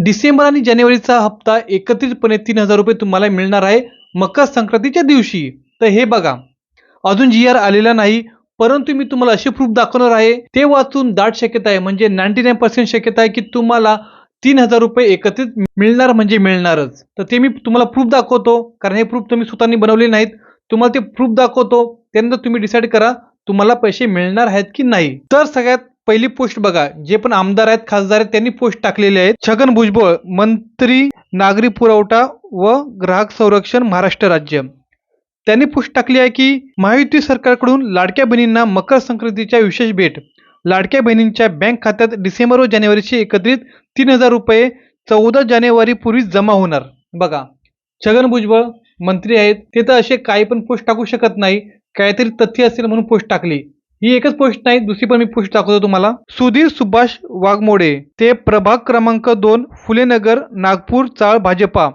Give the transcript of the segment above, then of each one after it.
डिसेंबर आणि जानेवारीचा हप्ता एकत्रितपणे 3,000 रुपये तुम्हाला मिळणार आहे मकर संक्रांतीच्या दिवशी. तर हे बघा, अजून जी आर आलेला नाही, परंतु मी तुम्हाला असे प्रूफ दाखवणार आहे, ते वाचून दाट शक्यता आहे म्हणजे 99% शक्यता आहे की तुम्हाला 3,000 रुपये एकत्रित मिळणार म्हणजे मिळणारच. तर ते मी तुम्हाला प्रूफ दाखवतो, कारण हे प्रूफ तुम्ही स्वतःनी बनवले नाहीत. तुम्हाला ते प्रूफ दाखवतो, त्यानंतर तुम्ही डिसाईड करा तुम्हाला पैसे मिळणार आहेत की नाही. तर सगळ्यात पहिली पोस्ट बघा, जे पण आमदार आहेत, खासदार आहेत, त्यांनी पोस्ट टाकलेले आहेत. छगन भुजबळ, मंत्री नागरी पुरवठा व ग्राहक संरक्षण, महाराष्ट्र राज्य. त्यांनी पोस्ट टाकली आहे की महायुती सरकारकडून लाडक्या बहिणींना मकर संक्रांतीच्या विशेष भेट. लाडक्या बहिणींच्या बँक खात्यात डिसेंबर व जानेवारीचे एकत्रित 3,000 रुपये 14 जानेवारी पूर्वी जमा होणार. बघा, छगन भुजबळ मंत्री आहेत, ते तर असे काही पण पोस्ट टाकू शकत नाही, काहीतरी तथ्य असेल म्हणून पोस्ट टाकली. ही एकच पोस्ट नाही, दुसरी पण मी पोस्ट दाखवतो तुम्हाला. सुधीर सुभाष वाघमोडे, ते प्रभाग क्रमांक 2 फुलेनगर, नागपूर, चाळ, भाजपा.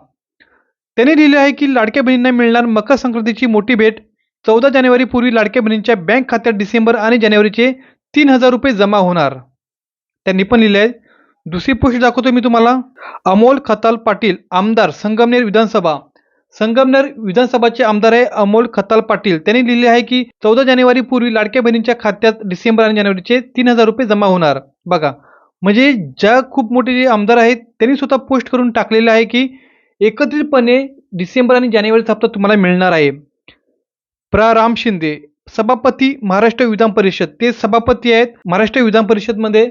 त्यांनी लिहिले आहे की लाडक्या बहिणींना मिळणार मकर संक्रांतीची मोठी भेट. 14 जानेवारी पूर्वी लाडक्या बहिणींच्या बँक खात्यात डिसेंबर आणि जानेवारीचे 3,000 रुपये जमा होणार. त्यांनी पण लिहिले आहे. दुसरी पोस्ट दाखवतो मी तुम्हाला. अमोल खताल पाटील, आमदार, संगमनेर विधानसभा. संगमनेर विधानसभाचे आमदार आहे अमोल खताल पाटील. त्यांनी लिहिले आहे की 14 जानेवारी पूर्वी लाडक्या बहिणींच्या खात्यात डिसेंबर आणि जानेवारीचे 3,000 रुपये जमा होणार. बघा, म्हणजे ज्या खूप मोठे जे आमदार आहेत त्यांनी स्वतः पोस्ट करून टाकलेले आहे की एकत्रितपणे डिसेंबर आणि जानेवारीचा हप्ता तुम्हाला मिळणार आहे. राम शिंदे, सभापती, महाराष्ट्र विधान परिषद. ते सभापती आहेत महाराष्ट्र विधान परिषदमध्ये.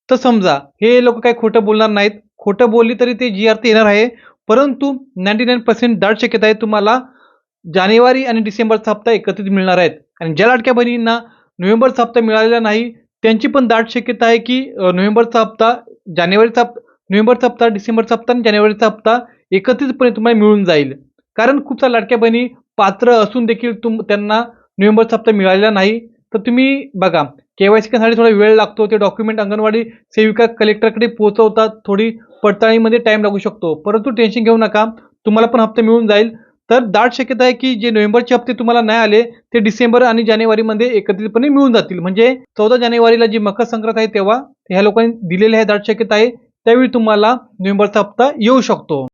तर समजा हे लोक काही खोटं बोलणार नाहीत. खोटं बोलली तरी ते जी आर येणार आहे, परंतु 99% दाट शक्यता आहे तुम्हाला जानेवारी आणि डिसेंबरचा हप्ता एकत्रित मिळणार आहेत. आणि ज्या लाडक्या बहिणींना नोव्हेंबरचा हप्ता मिळालेला नाही, त्यांची पण दाट शक्यता आहे की नोव्हेंबरचा हप्ता, नोव्हेंबरचा हप्ता, डिसेंबरचा हप्ता आणि जानेवारीचा हप्ता एकत्रितपणे तुम्हाला मिळून जाईल. कारण खूप साऱ्या लाडक्या बहिणी पात्र असून देखील त्यांना नोव्हेंबरचा हप्ता मिळालेला नाही. तर तुम्ही बघा, केवायसी करण्यासाठी थोडा वेळ लागतो. ते डॉक्युमेंट अंगणवाडी सेविका कलेक्टरकडे पोहोचवतात. थोडी पडताळणीमध्ये टाइम लागू शकतो, परंतु टेन्शन घेऊ नका, तुम्हाला पण हप्ता मिळून जाईल. तर दाट शक्यता आहे की जे नोव्हेंबरचे हप्ते तुम्हाला नाही आले ते डिसेंबर आणि जानेवारीमध्ये एकत्रितपणे मिळून जातील. म्हणजे 14 जानेवारीला जी मकर संक्रांत आहे तेव्हा ह्या लोकांनी दिलेली आहे दाट शक्यता आहे, त्यावेळी तुम्हाला नोव्हेंबरचा हप्ता येऊ शकतो.